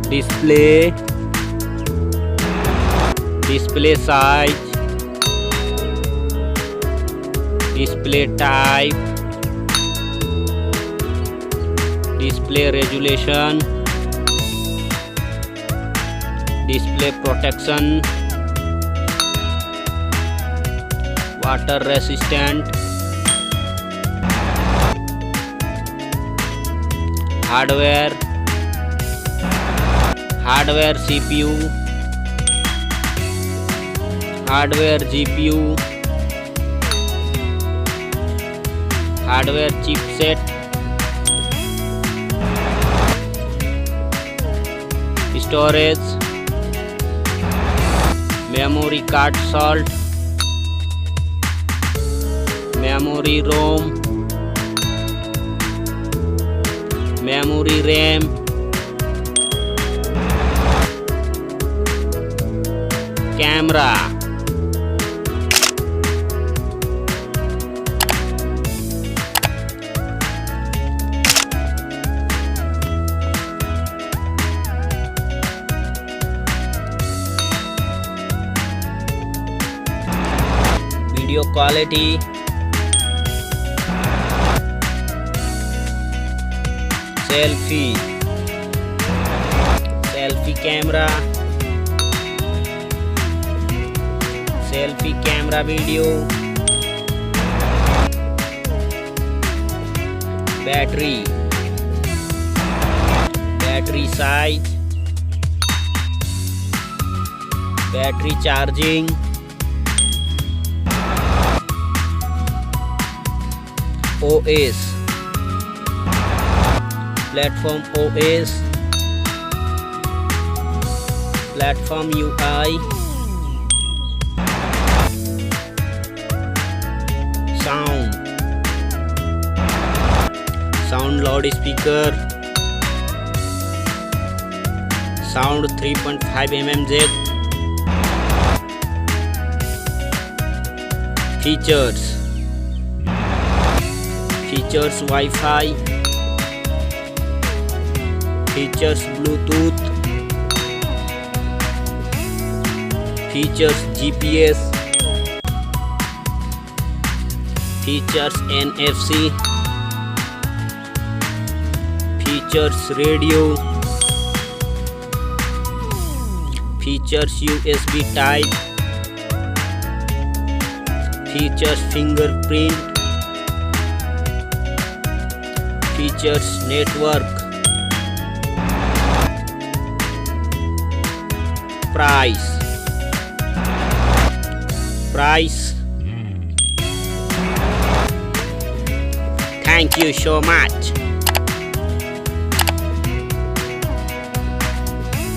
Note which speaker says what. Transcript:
Speaker 1: display, display size, display type, display resolution, display protection, water resistant, hardware, hardware CPU, hardware GPU, hardware chipset, storage, memory card slot, memory ROM, memory RAM, camera, video quality, selfie, selfie camera, selfie camera video, battery, battery size, battery charging, OS, platform OS, platform UI, sound, sound loudspeaker, sound 3.5 mm jack, features, features Wi-Fi, features Bluetooth, features GPS, features NFC, features radio, features USB type, features fingerprint, features network, price, price. Thank you so much.